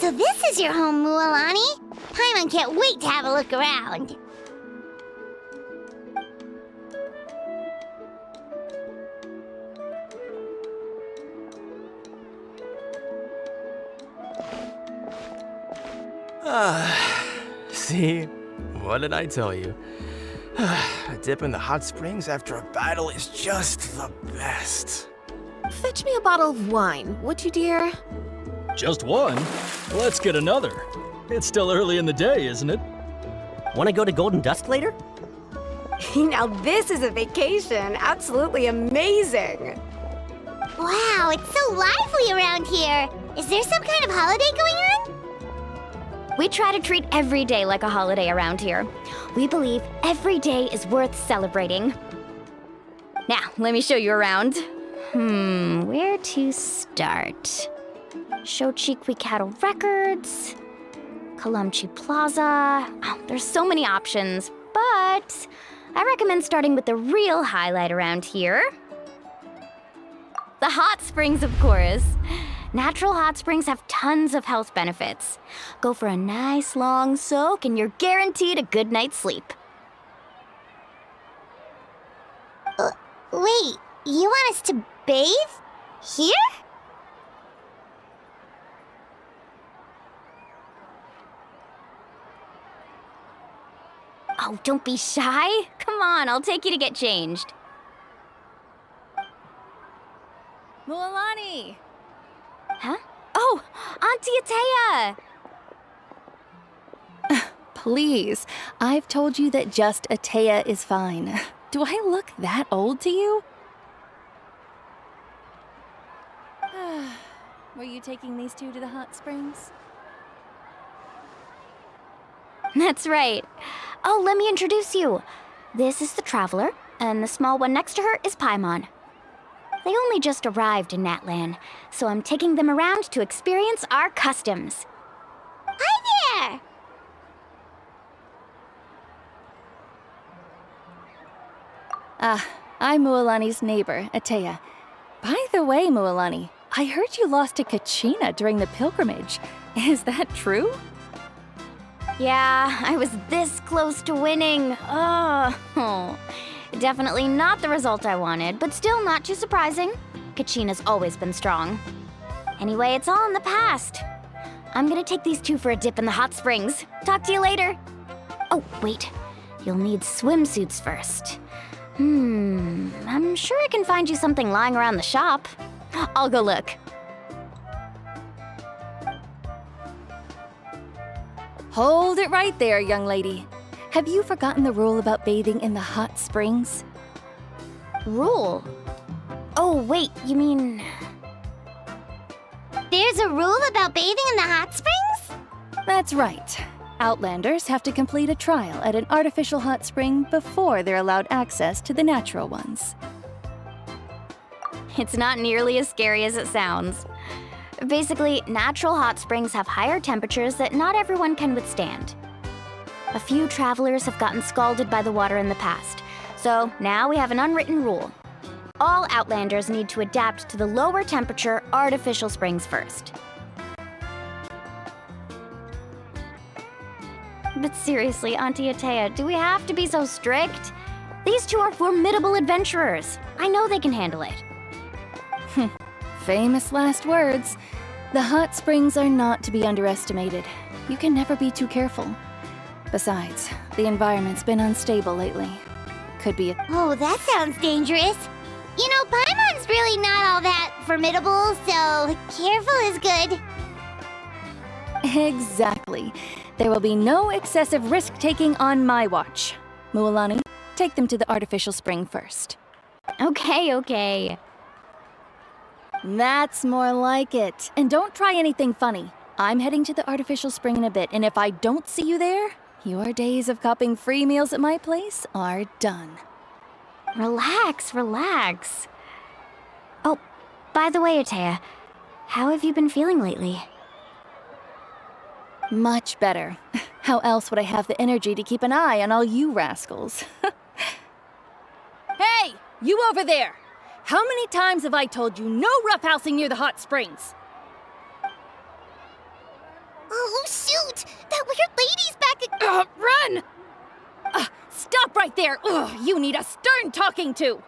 So this is your home, Mualani? Paimon can't wait to have a look around. See? What did I tell you? A dip in the hot springs after a battle is just the best. Fetch me a bottle of wine, would you, dear? Just one? Let's get another. It's still early in the day, isn't it? Want to go to Golden Dusk later? Now this is a vacation. Absolutely amazing. Wow, it's so lively around here. Is there some kind of holiday going on? We try to treat every day like a holiday around here. We believe every day is worth celebrating. Now, let me show you around. Where to start? Shochiqui Cattle Records, Kalamchi Plaza. Oh, there's so many options, but I recommend starting with the real highlight around here. The hot springs, of course. Natural hot springs have tons of health benefits. Go for a nice long soak and you're guaranteed a good night's sleep. Wait, you want us to bathe? Here? Oh, don't be shy. Come on, I'll take you to get changed. Mualani! Huh? Oh, Auntie Atea! Please, I've told you that just Atea is fine. Do I look that old to you? Were you taking these two to the hot springs? That's right. Oh, let me introduce you. This is the Traveler, and the small one next to her is Paimon. They only just arrived in Natlan, so I'm taking them around to experience our customs. Hi there! I'm Mualani's neighbor, Atea. By the way, Mualani, I heard you lost to Kachina during the pilgrimage. Is that true? Yeah, I was this close to winning. Oh, definitely not the result I wanted, but still not too surprising. Kachina's always been strong. Anyway, it's all in the past. I'm gonna take these two for a dip in the hot springs. Talk to you later. Oh, wait. You'll need swimsuits first. I'm sure I can find you something lying around the shop. I'll go look. Hold it right there, young lady. Have you forgotten the rule about bathing in the hot springs? Rule? Oh, wait, you mean... There's a rule about bathing in the hot springs? That's right. Outlanders have to complete a trial at an artificial hot spring before they're allowed access to the natural ones. It's not nearly as scary as it sounds. Basically, natural hot springs have higher temperatures that not everyone can withstand. A few travelers have gotten scalded by the water in the past, so now we have an unwritten rule. All Outlanders need to adapt to the lower temperature artificial springs first. But seriously, Auntie Atea, do we have to be so strict? These two are formidable adventurers. I know they can handle it. Famous last words. The hot springs are not to be underestimated. You can never be too careful. Besides, the environment's been unstable lately. Could be a... Oh, that sounds dangerous. You know, Paimon's really not all that formidable, so careful is good. Exactly. There will be no excessive risk-taking on my watch. Mualani, take them to the artificial spring first. Okay. That's more like it. And don't try anything funny. I'm heading to the artificial spring in a bit, and if I don't see you there, your days of copping free meals at my place are done. Relax. Oh, by the way, Atea, how have you been feeling lately? Much better. How else would I have the energy to keep an eye on all you rascals? Hey, you over there! How many times have I told you no roughhousing near the hot springs? Oh, shoot! That weird lady's back Run! Stop right there! Ugh, you need a stern talking to!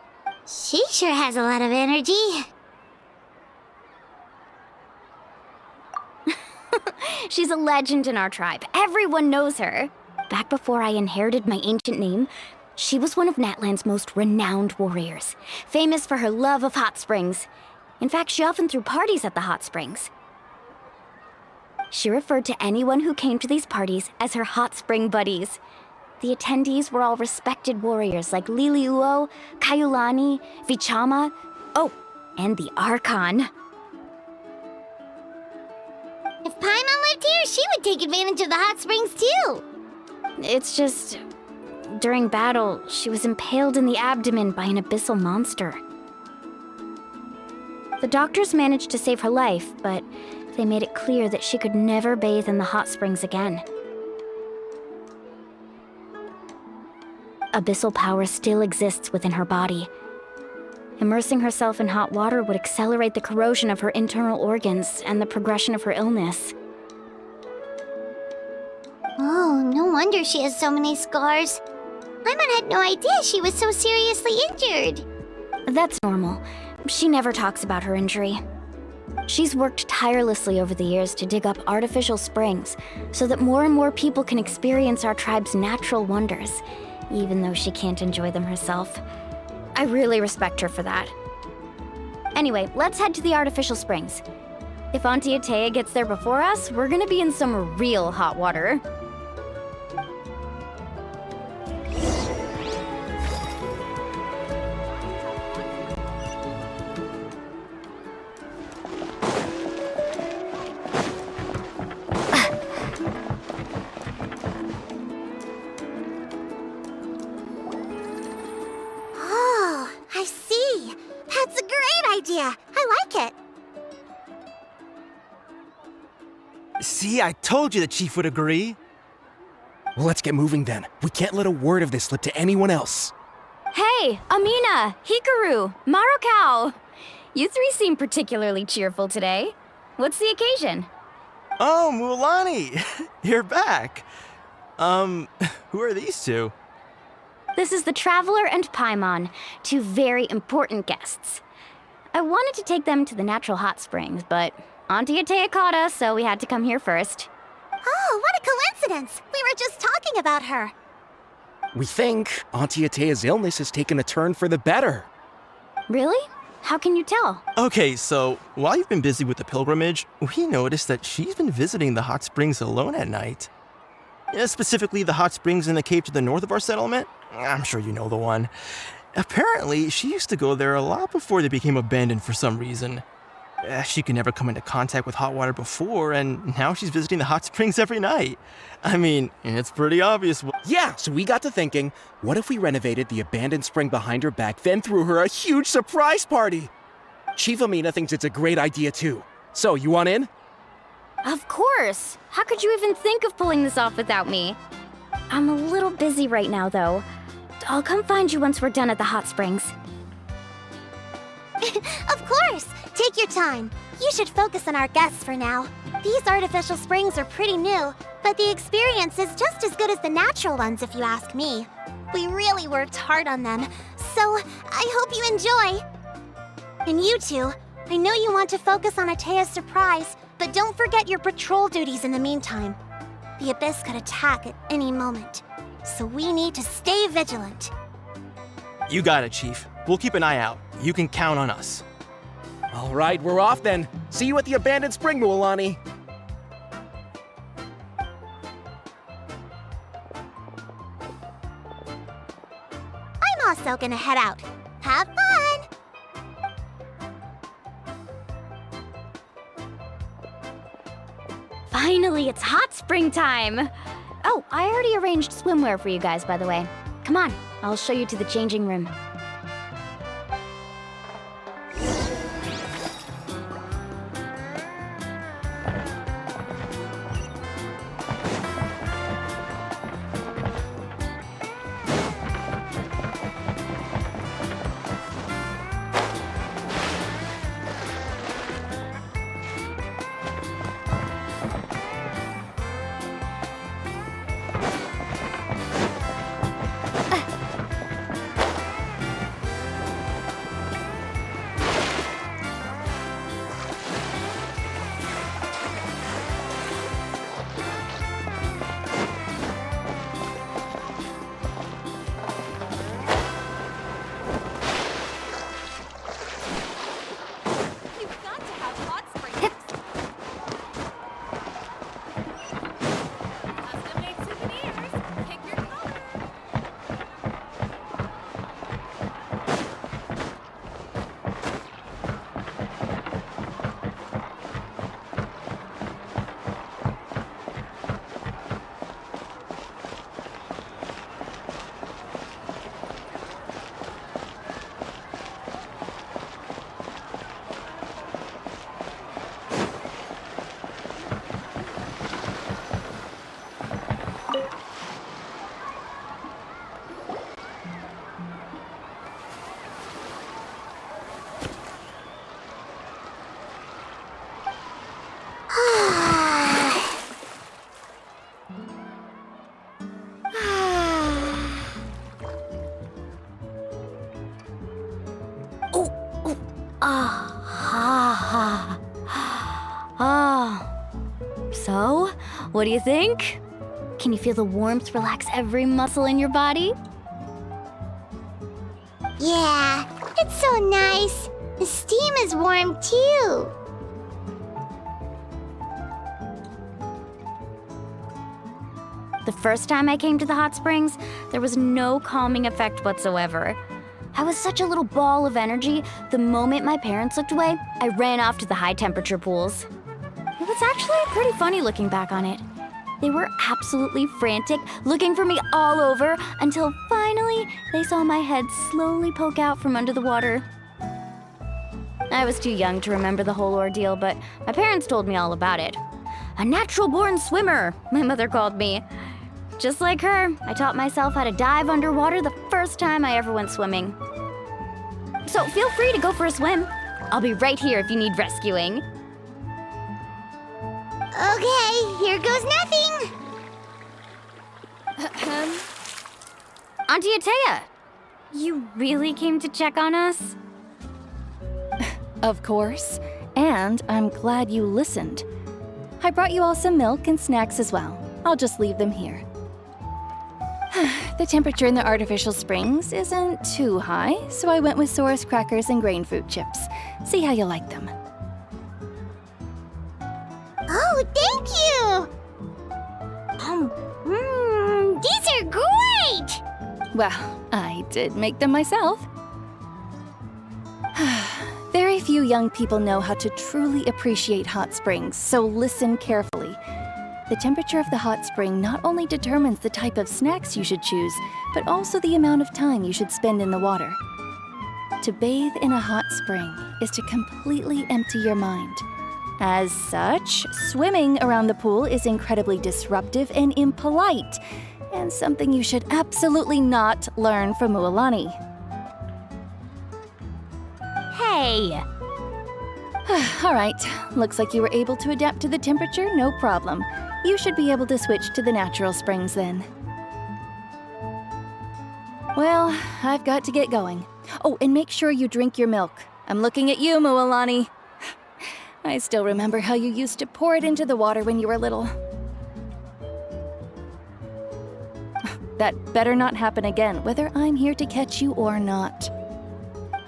She sure has a lot of energy. She's a legend in our tribe. Everyone knows her. Back before I inherited my ancient name, she was one of Natlan's most renowned warriors, famous for her love of hot springs. In fact, she often threw parties at the hot springs. She referred to anyone who came to these parties as her hot spring buddies. The attendees were all respected warriors like Liliuo, Kaiulani, Vichama, oh, and the Archon. If Paimon lived here, she would take advantage of the hot springs too. It's just, during battle, she was impaled in the abdomen by an abyssal monster. The doctors managed to save her life, but they made it clear that she could never bathe in the hot springs again. Abyssal power still exists within her body. Immersing herself in hot water would accelerate the corrosion of her internal organs and the progression of her illness. Oh, no wonder she has so many scars. Paimon had no idea she was so seriously injured. That's normal. She never talks about her injury. She's worked tirelessly over the years to dig up artificial springs so that more and more people can experience our tribe's natural wonders, even though she can't enjoy them herself. I really respect her for that. Anyway, let's head to the artificial springs. If Auntie Atea gets there before us, we're gonna be in some real hot water. Oh, I see. That's a great idea. I like it. See, I told you the chief would agree. Well, let's get moving then. We can't let a word of this slip to anyone else. Hey, Amina, Hikaru, Marukao! You three seem particularly cheerful today. What's the occasion? Oh, Mulani, you're back. Who are these two? This is the Traveler and Paimon, two very important guests. I wanted to take them to the natural hot springs, but Auntie Atea caught us, so we had to come here first. Oh, what a coincidence. We were just talking about her. We think Auntie Atea's illness has taken a turn for the better. Really? How can you tell? Okay, so while you've been busy with the pilgrimage, we noticed that she's been visiting the hot springs alone at night. Yeah, specifically the hot springs in the cave to the north of our settlement. I'm sure you know the one. Apparently, she used to go there a lot before they became abandoned for some reason. She could never come into contact with hot water before, and now she's visiting the hot springs every night. I mean, it's pretty obvious. Yeah, so we got to thinking, what if we renovated the abandoned spring behind her back, then threw her a huge surprise party? Chief Amina thinks it's a great idea too. So, you want in? Of course! How could you even think of pulling this off without me? I'm a little busy right now, though. I'll come find you once we're done at the hot springs. Of course. Take your time. You should focus on our guests for now. These artificial springs are pretty new, but the experience is just as good as the natural ones if you ask me. We really worked hard on them, so I hope you enjoy. And you two, I know you want to focus on Atea's surprise, but don't forget your patrol duties in the meantime. The Abyss could attack at any moment, so we need to stay vigilant. You got it, Chief. We'll keep an eye out. You can count on us. All right, we're off then. See you at the abandoned spring, Mualani. I'm also gonna head out. Have fun! Finally, it's hot spring time! Oh, I already arranged swimwear for you guys, by the way. Come on, I'll show you to the changing room. What do you think? Can you feel the warmth relax every muscle in your body? Yeah, it's so nice. The steam is warm too. The first time I came to the hot springs, there was no calming effect whatsoever. I was such a little ball of energy, the moment my parents looked away, I ran off to the high temperature pools. It was actually pretty funny looking back on it. They were absolutely frantic, looking for me all over, until finally they saw my head slowly poke out from under the water. I was too young to remember the whole ordeal, but my parents told me all about it. A natural-born swimmer, my mother called me. Just like her, I taught myself how to dive underwater the first time I ever went swimming. So feel free to go for a swim. I'll be right here if you need rescuing. Okay, here goes nothing. Auntie Atea, you really came to check on us? Of course. And I'm glad you listened. I brought you all some milk and snacks as well. I'll just leave them here. The temperature in the artificial springs isn't too high, so I went with Saurus crackers and grain fruit chips. See how you like them. Oh, thank you! These are great! Well, I did make them myself. Very few young people know how to truly appreciate hot springs, so listen carefully. The temperature of the hot spring not only determines the type of snacks you should choose, but also the amount of time you should spend in the water. To bathe in a hot spring is to completely empty your mind. As such, swimming around the pool is incredibly disruptive and impolite, and something you should absolutely not learn from Mualani. Hey! All right, looks like you were able to adapt to the temperature, no problem. You should be able to switch to the natural springs then. Well, I've got to get going. Oh, and make sure you drink your milk. I'm looking at you, Mualani. I still remember how you used to pour it into the water when you were little. That better not happen again, whether I'm here to catch you or not.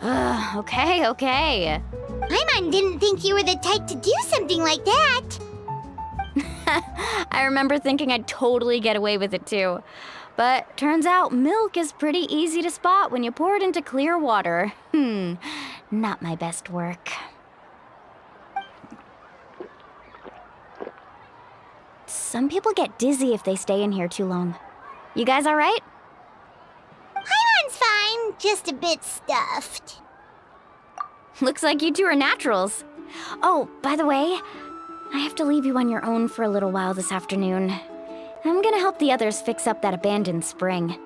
Okay. Paimon didn't think you were the type to do something like that. I remember thinking I'd totally get away with it too. But turns out milk is pretty easy to spot when you pour it into clear water. Not my best work. Some people get dizzy if they stay in here too long. You guys all right? Paimon's fine, just a bit stuffed. Looks like you two are naturals. Oh, by the way, I have to leave you on your own for a little while this afternoon. I'm gonna help the others fix up that abandoned spring.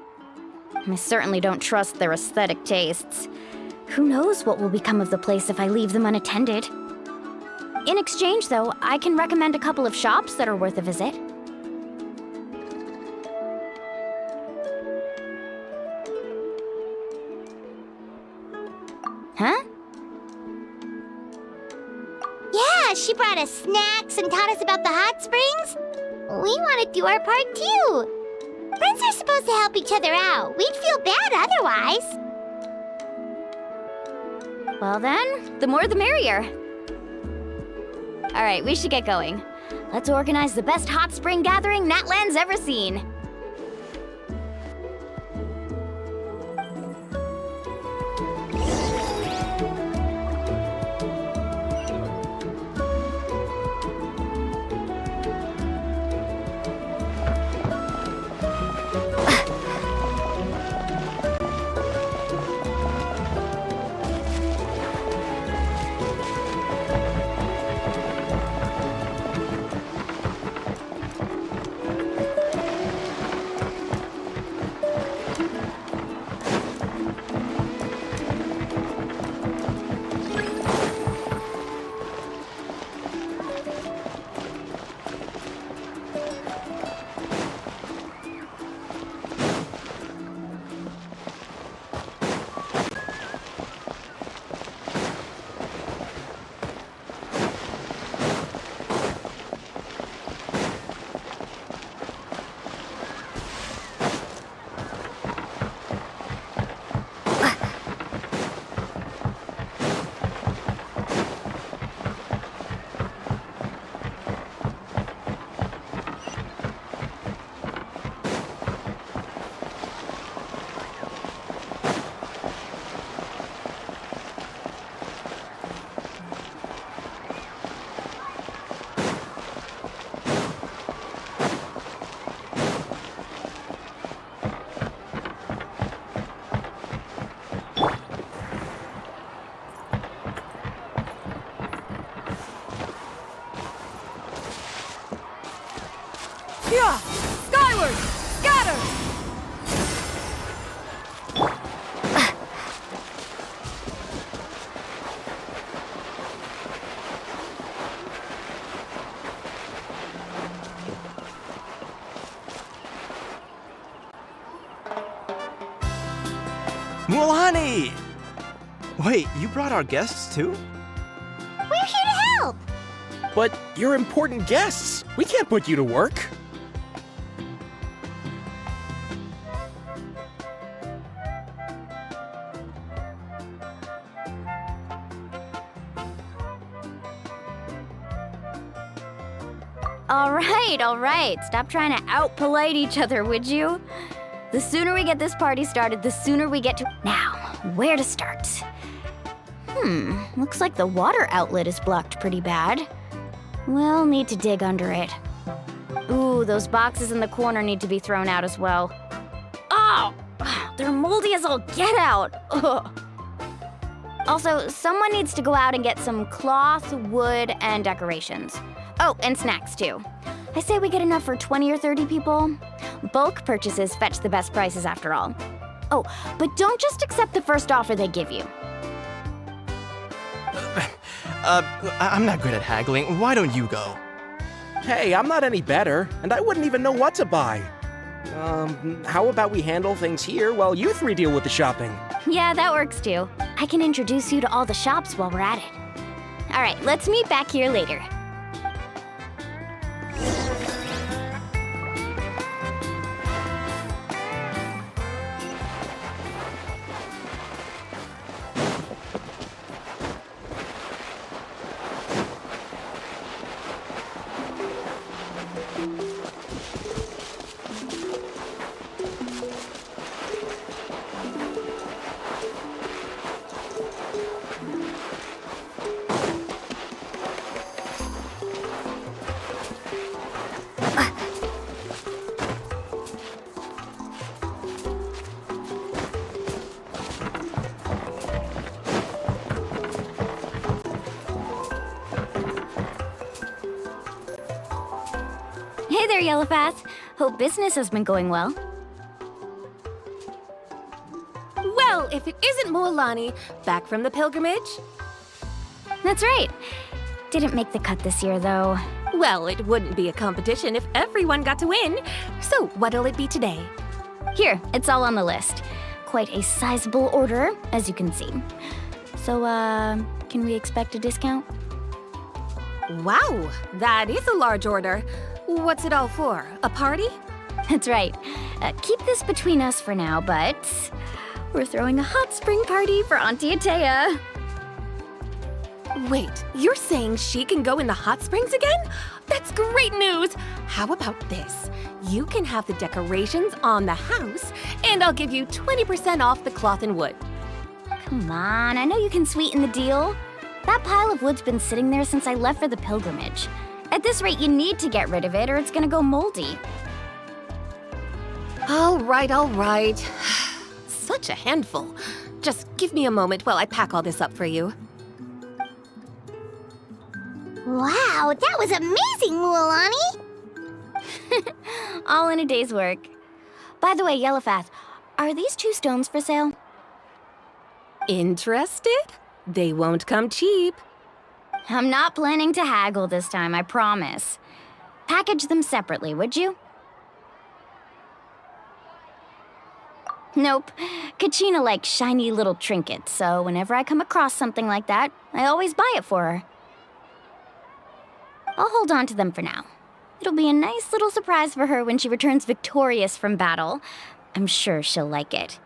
I certainly don't trust their aesthetic tastes. Who knows what will become of the place if I leave them unattended? In exchange, though, I can recommend a couple of shops that are worth a visit. Huh? Yeah, she brought us snacks and taught us about the hot springs. We want to do our part too. Friends are supposed to help each other out. We'd feel bad otherwise. Well then, the more the merrier. All right, we should get going. Let's organize the best hot spring gathering Natlan's ever seen. Mualani! Wait, you brought our guests too? We're here to help! But you're important guests. We can't put you to work. All right. Stop trying to out-polite each other, would you? The sooner we get this party started, the sooner we get to... Now, where to start? Looks like the water outlet is blocked pretty bad. We'll need to dig under it. Ooh, those boxes in the corner need to be thrown out as well. Oh! They're moldy as all get out! Ugh. Also, someone needs to go out and get some cloth, wood, and decorations. Oh, and snacks too. I say we get enough for 20 or 30 people. Bulk purchases fetch the best prices after all. Oh, but don't just accept the first offer they give you. I'm not good at haggling. Why don't you go? Hey, I'm not any better, and I wouldn't even know what to buy. How about we handle things here while you three deal with the shopping? Yeah, that works too. I can introduce you to all the shops while we're at it. All right, let's meet back here later. Hey there, Yellowpath. Hope business has been going well. Well, if it isn't Mualani, back from the pilgrimage? That's right. Didn't make the cut this year, though. Well, it wouldn't be a competition if everyone got to win. So, what'll it be today? Here, it's all on the list. Quite a sizable order, as you can see. So, can we expect a discount? Wow, that is a large order. What's it all for? A party? That's right. Keep this between us for now, but we're throwing a hot spring party for Auntie Atea. Wait, you're saying she can go in the hot springs again? That's great news! How about this? You can have the decorations on the house, and I'll give you 20% off the cloth and wood. Come on, I know you can sweeten the deal. That pile of wood's been sitting there since I left for the pilgrimage. At this rate, you need to get rid of it or it's gonna go moldy. All right. Such a handful. Just give me a moment while I pack all this up for you. Wow, that was amazing, Mualani! All in a day's work. By the way, Yellowpath, are these 2 stones for sale? Interested? They won't come cheap. I'm not planning to haggle this time, I promise. Package them separately, would you? Nope. Kachina likes shiny little trinkets, so whenever I come across something like that, I always buy it for her. I'll hold on to them for now. It'll be a nice little surprise for her when she returns victorious from battle. I'm sure she'll like it.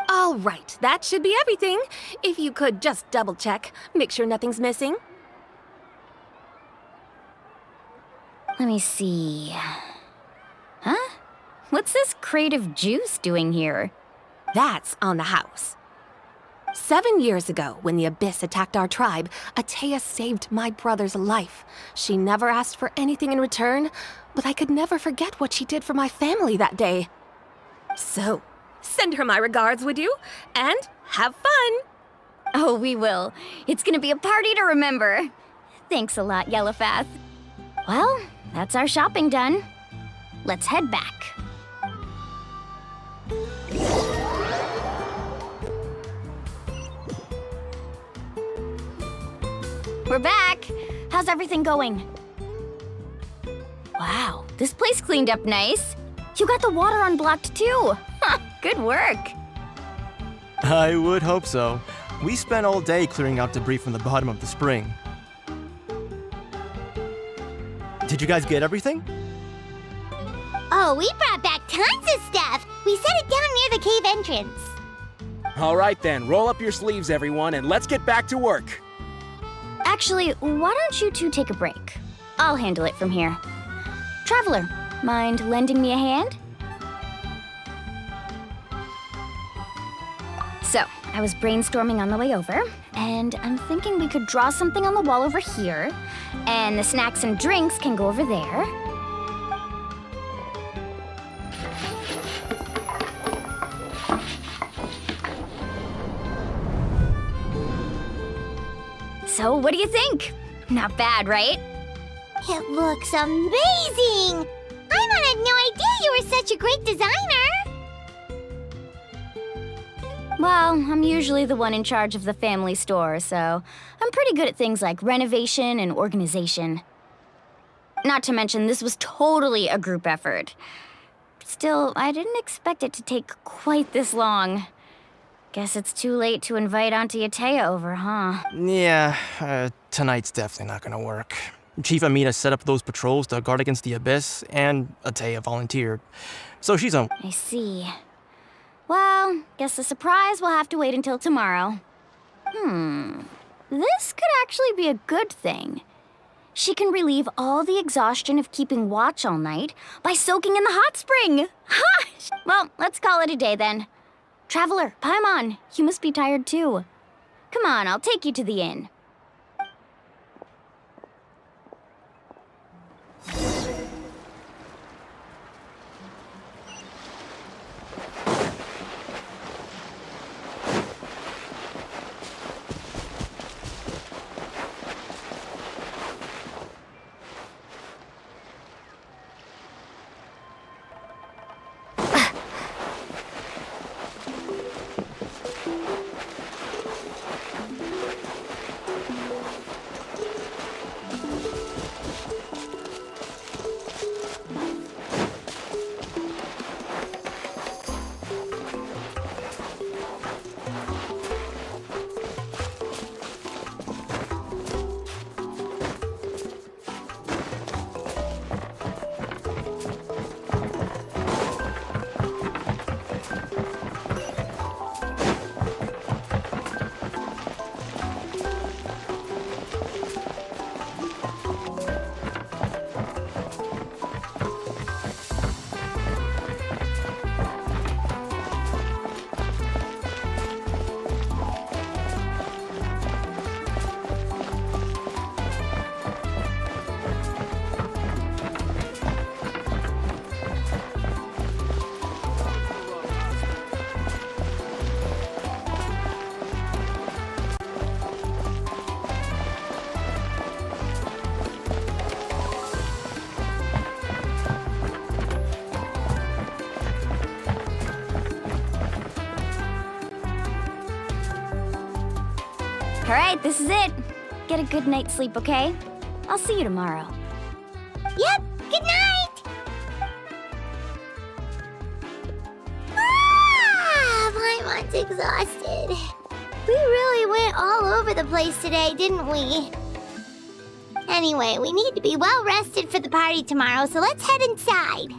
All right, that should be everything. If you could just double check, make sure nothing's missing. Let me see. Huh? What's this crate of juice doing here? That's on the house. 7 years ago, when the Abyss attacked our tribe, Atea saved my brother's life. She never asked for anything in return, but I could never forget what she did for my family that day. So, send her my regards, would you? And have fun! Oh, we will. It's gonna be a party to remember. Thanks a lot, Yellowpath. Well, that's our shopping done. Let's head back. We're back! How's everything going? Wow, this place cleaned up nice. You got the water unblocked too. Good work. I would hope so. We spent all day clearing out debris from the bottom of the spring. Did you guys get everything? Oh, we brought back tons of stuff. We set it down near the cave entrance. All right then, roll up your sleeves, everyone, and let's get back to work. Actually, why don't you two take a break? I'll handle it from here. Traveler, mind lending me a hand? So, I was brainstorming on the way over, and I'm thinking we could draw something on the wall over here, and the snacks and drinks can go over there. So, what do you think? Not bad, right? It looks amazing! Paimon had no idea you were such a great designer! Well, I'm usually the one in charge of the family store, so I'm pretty good at things like renovation and organization. Not to mention, this was totally a group effort. Still, I didn't expect it to take quite this long. Guess it's too late to invite Auntie Atea over, huh? Yeah, tonight's definitely not gonna work. Chief Amina set up those patrols to guard against the Abyss, and Atea volunteered. So she's on. I see. Well, guess the surprise will have to wait until tomorrow. This could actually be a good thing. She can relieve all the exhaustion of keeping watch all night by soaking in the hot spring. Ha! Well, let's call it a day then. Traveler, Paimon, you must be tired too. Come on, I'll take you to the inn. All right, this is it. Get a good night's sleep, okay? I'll see you tomorrow. Yep, good night! Paimon's exhausted. We really went all over the place today, didn't we? Anyway, we need to be well rested for the party tomorrow, so let's head inside.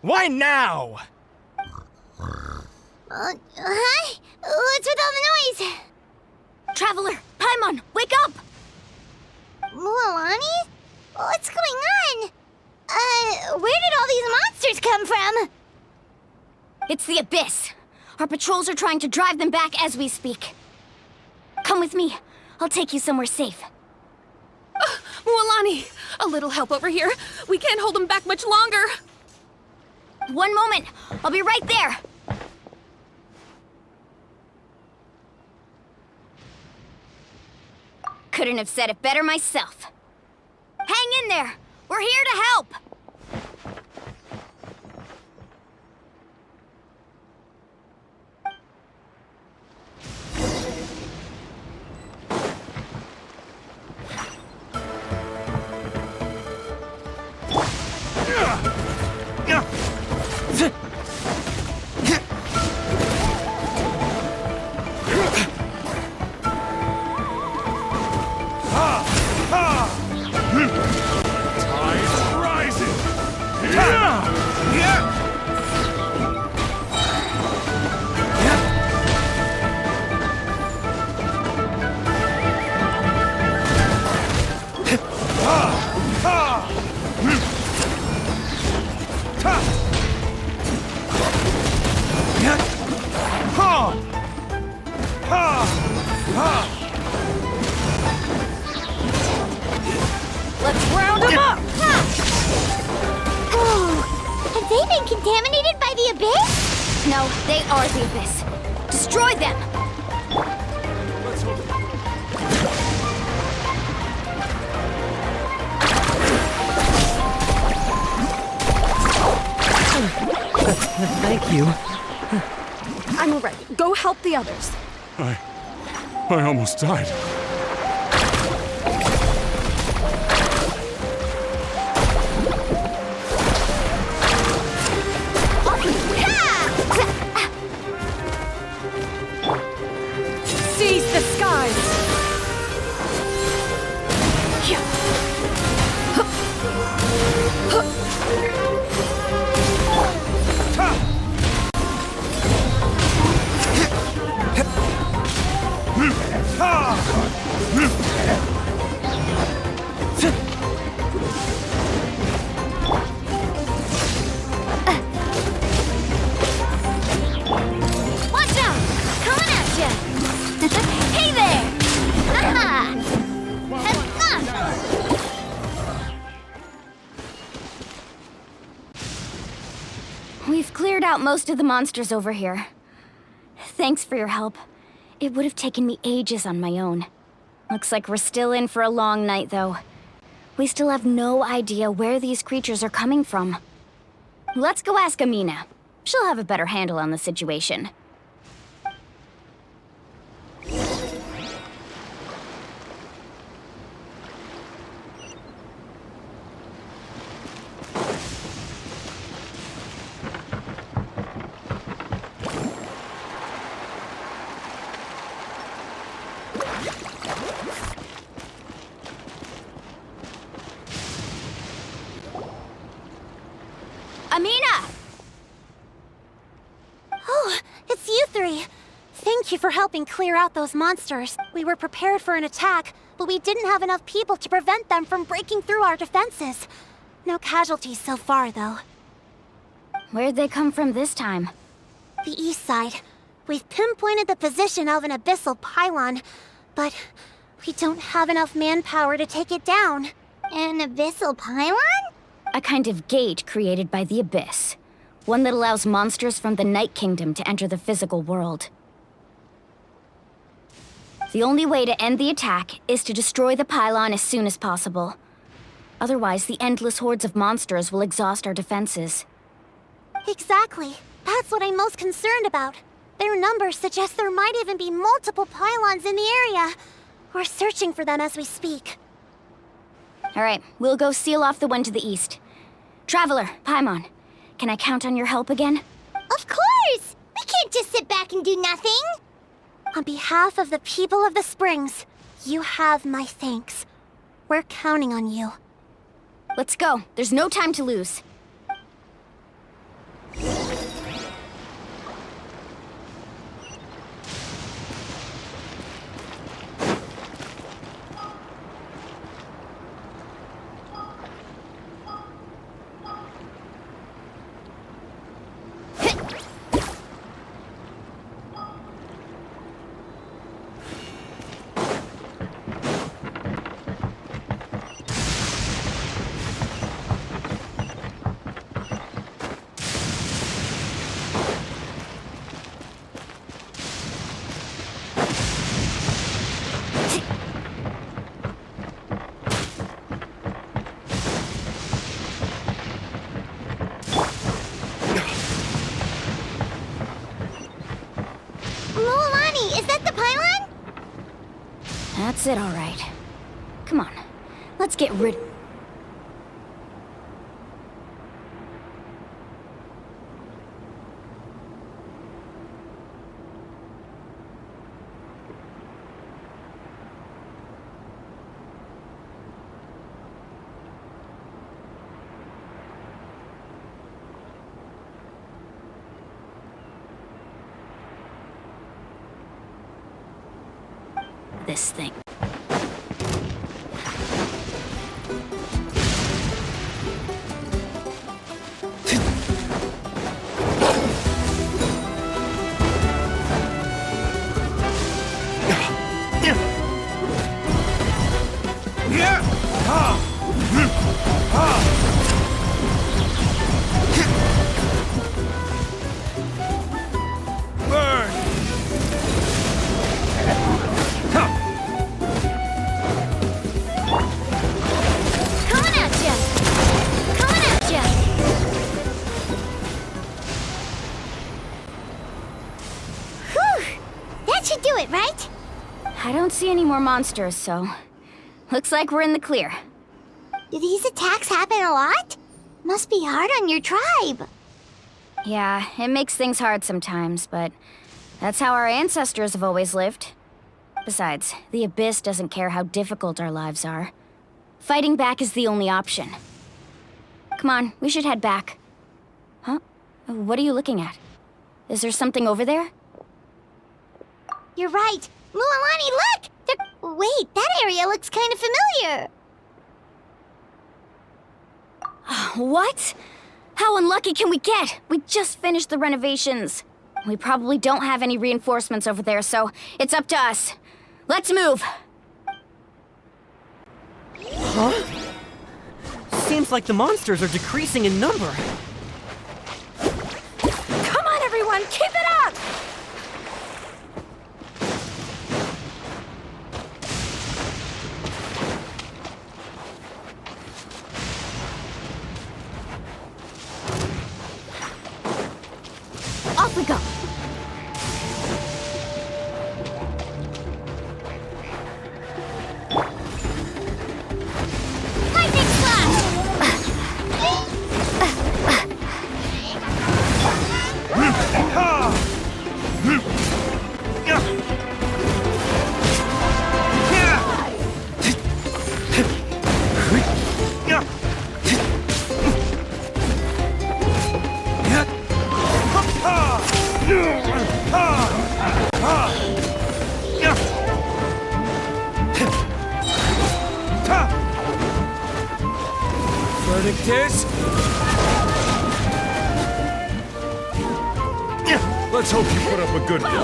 Why now? Huh? What's with all the noise? Traveler, Paimon, wake up! Mualani? It's the Abyss. Our patrols are trying to drive them back as we speak. Come with me. I'll take you somewhere safe. Mualani, a little help over here. We can't hold them back much longer. One moment. I'll be right there. Couldn't have said it better myself. Hang in there. We're here to help. Let's round them up! Oh, have they been contaminated by the Abyss? No, they are the Abyss. Destroy them! Thank you. I'm ready. Go help the others. I almost died. Seize the skies! Watch out! Coming at ya! Hey there! Haha! We've cleared out most of the monsters over here. Thanks for your help. It would have taken me ages on my own. Looks like we're still in for a long night, though. We still have no idea where these creatures are coming from. Let's go ask Amina. She'll have a better handle on the situation. Amina! Oh, it's you three. Thank you for helping clear out those monsters. We were prepared for an attack, but we didn't have enough people to prevent them from breaking through our defenses. No casualties so far, though. Where'd they come from this time? The east side. We've pinpointed the position of an abyssal pylon, but we don't have enough manpower to take it down. An abyssal pylon? A kind of gate created by the Abyss. One that allows monsters from the Night Kingdom to enter the physical world. The only way to end the attack is to destroy the pylon as soon as possible. Otherwise, the endless hordes of monsters will exhaust our defenses. Exactly. That's what I'm most concerned about. Their numbers suggest there might even be multiple pylons in the area. We're searching for them as we speak. All right, we'll go seal off the one to the east. Traveler, Paimon, can I count on your help again? Of course! We can't just sit back and do nothing! On behalf of the people of the Springs, you have my thanks. We're counting on you. Let's go. There's no time to lose. That's it, all right. Come on, let's get rid... this thing. Right? I don't see any more monsters, so... looks like we're in the clear. Do these attacks happen a lot? Must be hard on your tribe. Yeah, it makes things hard sometimes, but... that's how our ancestors have always lived. Besides, the Abyss doesn't care how difficult our lives are. Fighting back is the only option. Come on, we should head back. Huh? What are you looking at? Is there something over there? You're right. Mualani, look! Wait, that area looks kind of familiar. What? How unlucky can we get? We just finished the renovations. We probably don't have any reinforcements over there, so it's up to us. Let's move! Huh? Seems like the monsters are decreasing in number. Come on, everyone, keep it up! Off we go! Lightning slash! Verdict is... Let's hope you put up a good fight.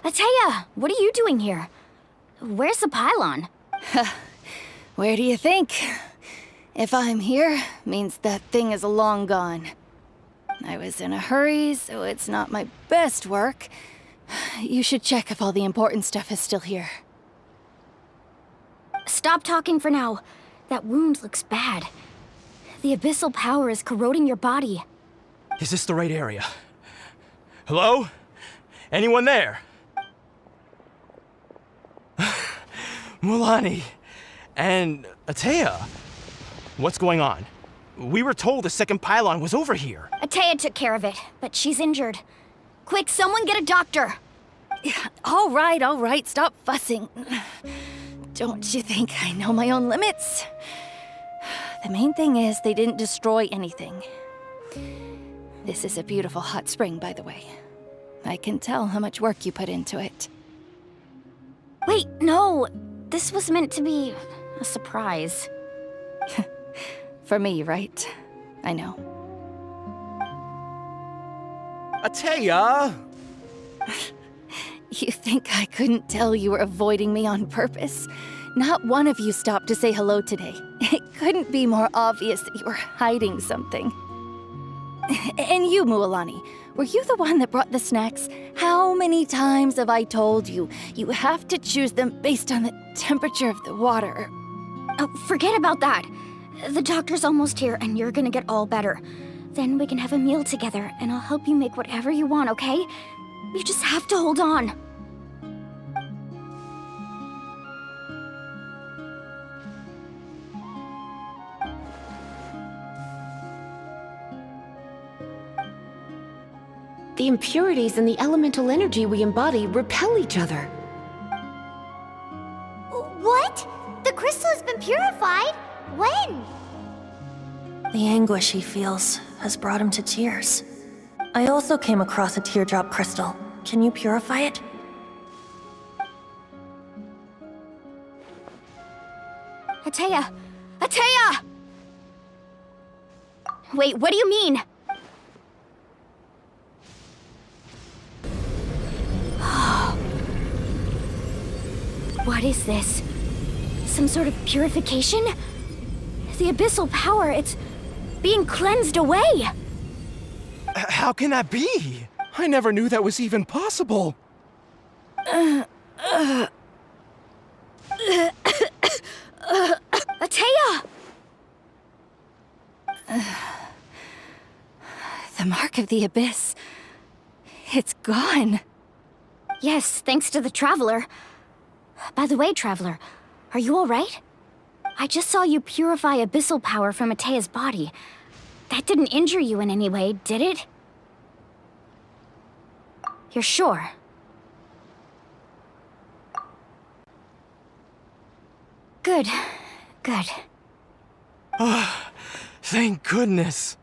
Ataya, what are you doing here? Where's the pylon? Where do you think? If I'm here, means that thing is long gone. I was in a hurry, so it's not my best work. You should check if all the important stuff is still here. Stop talking for now. That wound looks bad. The abyssal power is corroding your body. Is this the right area? Hello? Anyone there? Mulani and Atea. What's going on? We were told the second pylon was over here. Atea took care of it, but she's injured. Quick, someone get a doctor! All right, stop fussing. Don't you think I know my own limits? The main thing is they didn't destroy anything. This is a beautiful hot spring, by the way. I can tell how much work you put into it. Wait, no! This was meant to be a surprise. For me, right? I know. Atea! You think I couldn't tell you were avoiding me on purpose? Not one of you stopped to say hello today. It couldn't be more obvious that you were hiding something. And you, Mualani, were you the one that brought the snacks? How many times have I told you, you have to choose them based on the temperature of the water? Oh, forget about that. The doctor's almost here, and you're gonna get all better. Then we can have a meal together, and I'll help you make whatever you want, okay? You just have to hold on. The impurities in the elemental energy we embody repel each other. What? The crystal has been purified? When? The anguish he feels has brought him to tears. I also came across a teardrop crystal. Can you purify it? Atea! Atea! Wait, what do you mean? What is this? Some sort of purification? The abyssal power, it's being cleansed away! How can that be? I never knew that was even possible. Atea! The mark of the abyss. It's gone. Yes, thanks to the Traveler. By the way, Traveler, are you alright? I just saw you purify abyssal power from Atea's body. That didn't injure you in any way, did it? You're sure? Good. Good. Thank goodness.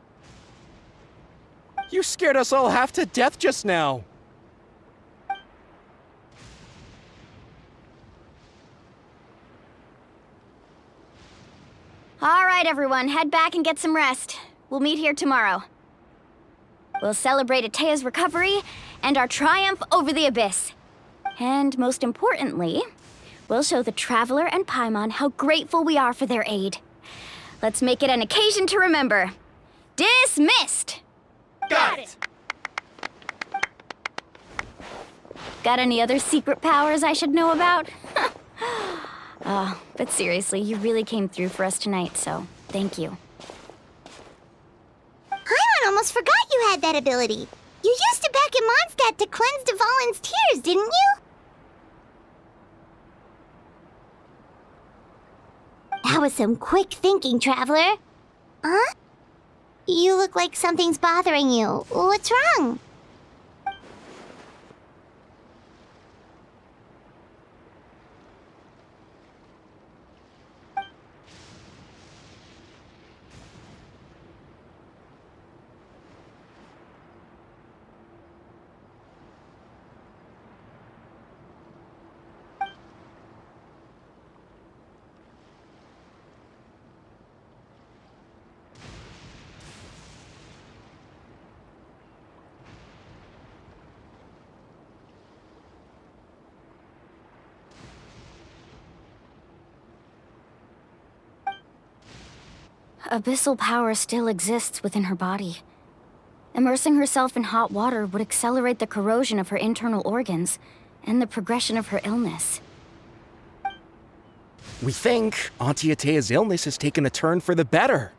You scared us all half to death just now. All right, everyone, head back and get some rest. We'll meet here tomorrow. We'll celebrate Atea's recovery and our triumph over the Abyss. And most importantly, we'll show the Traveler and Paimon how grateful we are for their aid. Let's make it an occasion to remember. Dismissed! Got it! Got any other secret powers I should know about? But seriously, you really came through for us tonight, so thank you. Paimon almost forgot you had that ability. You used it back in Mondstadt to cleanse Dvalin's tears, didn't you? That was some quick thinking, Traveler. Huh? You look like something's bothering you. What's wrong? Abyssal power still exists within her body. Immersing herself in hot water would accelerate the corrosion of her internal organs and the progression of her illness. We think Auntie Atea's illness has taken a turn for the better.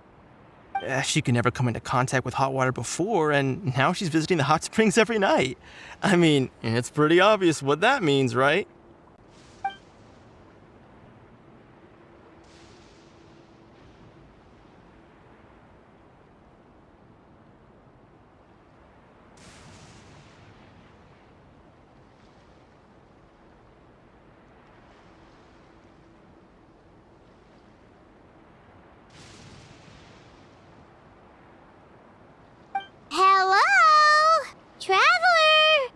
She could never come into contact with hot water before, and now she's visiting the hot springs every night. I mean, it's pretty obvious what that means, right? Hello? Traveler?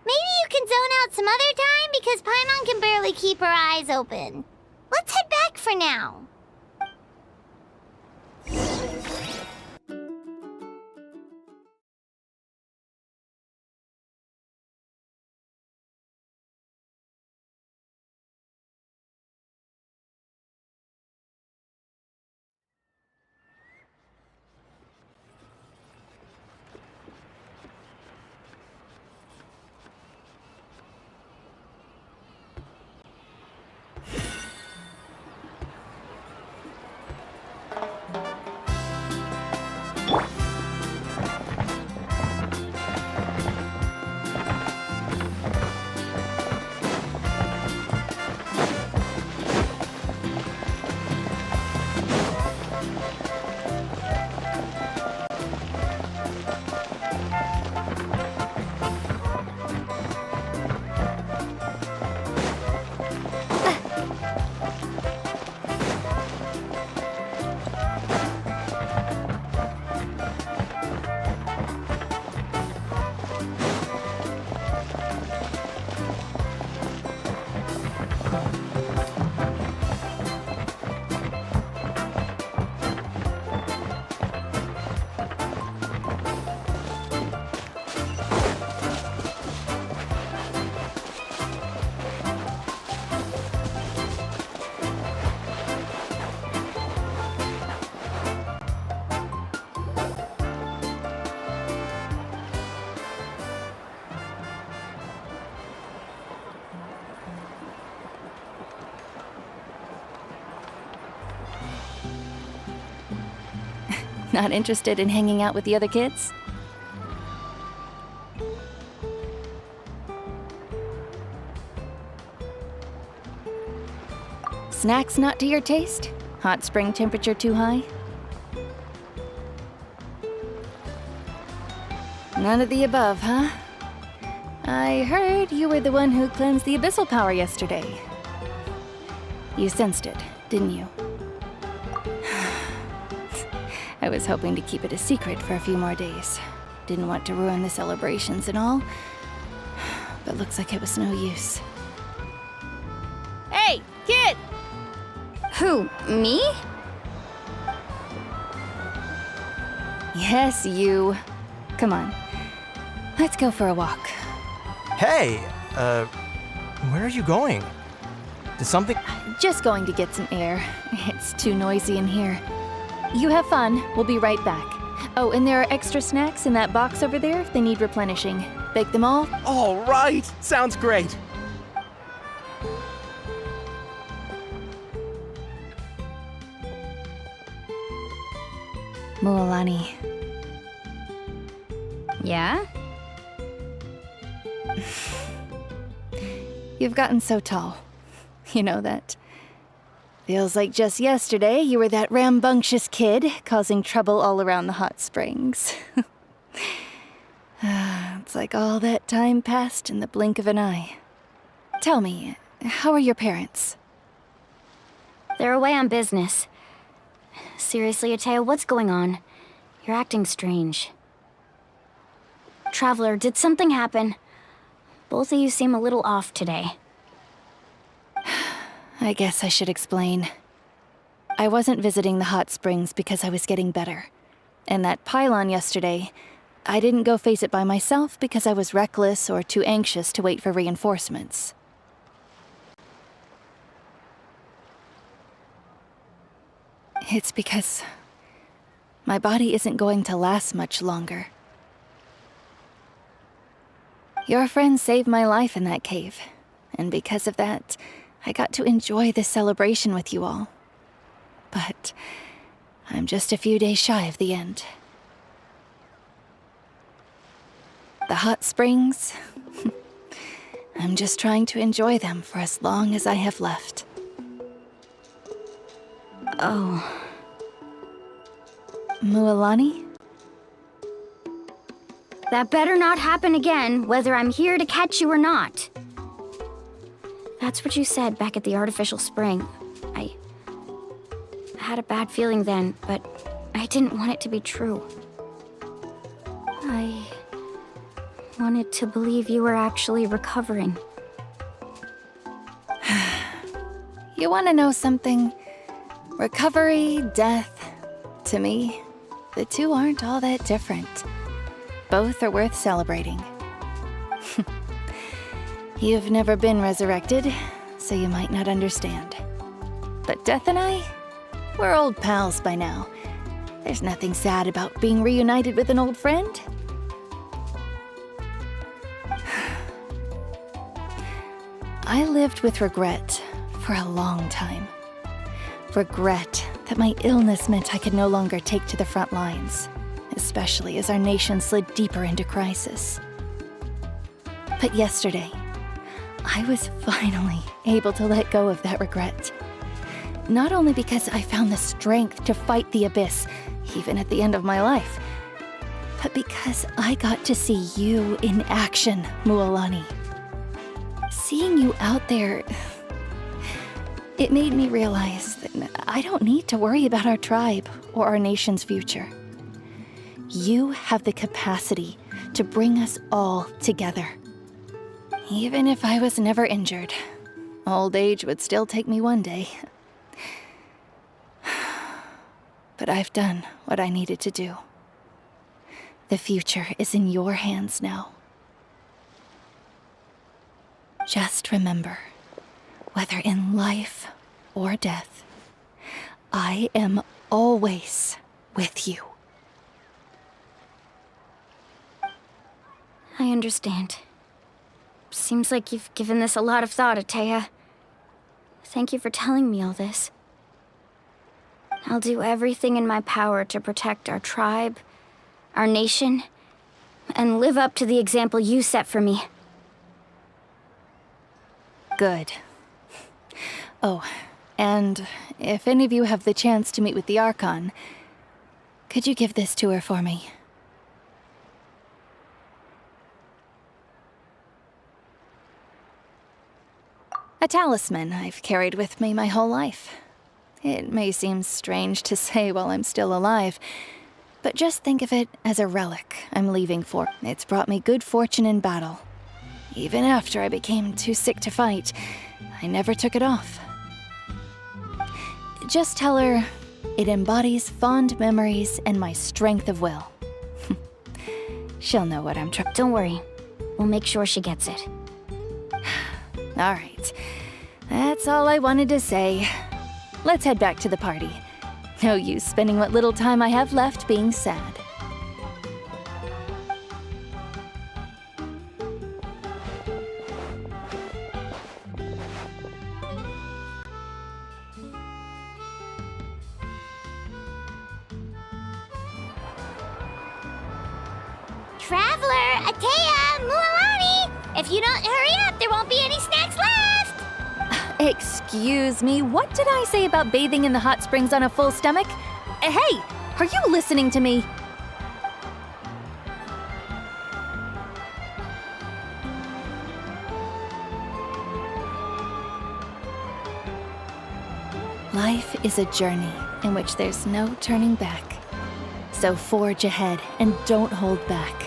Maybe you can zone out some other time because Paimon can barely keep her eyes open. Let's head back for now. Not interested in hanging out with the other kids? Snacks not to your taste? Hot spring temperature too high? None of the above, huh? I heard you were the one who cleansed the abyssal power yesterday. You sensed it, didn't you? I was hoping to keep it a secret for a few more days. Didn't want to ruin the celebrations and all. But looks like it was no use. Hey, kid! Who, me? Yes, you. Come on. Let's go for a walk. Hey, where are you going? Did something... Just going to get some air. It's too noisy in here. You have fun. We'll be right back. Oh, and there are extra snacks in that box over there if they need replenishing. Bake them all? All right, sounds great. Mualani. Yeah? You've gotten so tall. You know that. Feels like just yesterday you were that rambunctious kid causing trouble all around the hot springs. It's like all that time passed in the blink of an eye. Tell me, how are your parents? They're away on business. Seriously, Atea, what's going on? You're acting strange. Traveler, did something happen? Both of you seem a little off today. I guess I should explain. I wasn't visiting the hot springs because I was getting better. And that pylon yesterday, I didn't go face it by myself because I was reckless or too anxious to wait for reinforcements. It's because my body isn't going to last much longer. Your friend saved my life in that cave, and because of that, I got to enjoy this celebration with you all. But I'm just a few days shy of the end. The hot springs, I'm just trying to enjoy them for as long as I have left. Oh. Mualani? That better not happen again, whether I'm here to catch you or not. That's what you said back at the artificial spring. I had a bad feeling then, but I didn't want it to be true. I wanted to believe you were actually recovering. You want to know something? Recovery, death, to me, the two aren't all that different. Both are worth celebrating. You've never been resurrected, so you might not understand. But Death and I, we're old pals by now. There's nothing sad about being reunited with an old friend. I lived with regret for a long time. Regret that my illness meant I could no longer take to the front lines, especially as our nation slid deeper into crisis. But yesterday, I was finally able to let go of that regret. Not only because I found the strength to fight the abyss, even at the end of my life, but because I got to see you in action, Mualani. Seeing you out there, it made me realize that I don't need to worry about our tribe or our nation's future. You have the capacity to bring us all together. Even if I was never injured, old age would still take me one day. But I've done what I needed to do. The future is in your hands now. Just remember, whether in life or death, I am always with you. I understand. Seems like you've given this a lot of thought, Atea. Thank you for telling me all this. I'll do everything in my power to protect our tribe, our nation, and live up to the example you set for me. Good. Oh, and if any of you have the chance to meet with the Archon, could you give this to her for me? A talisman I've carried with me my whole life. It may seem strange to say while I'm still alive, but just think of it as a relic I'm leaving for. It's brought me good fortune in battle. Even after I became too sick to fight, I never took it off. Just tell her it embodies fond memories and my strength of will. She'll know what I'm trying. Don't worry. We'll make sure she gets it. All right. That's all I wanted to say. Let's head back to the party. No use spending what little time I have left being sad. Traveler, Atea, Mualani! If you don't hurry up, there won't be any snacks left! Excuse me, what did I say about bathing in the hot springs on a full stomach? Hey, are you listening to me? Life is a journey in which there's no turning back. So forge ahead and don't hold back.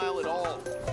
juvenile at all.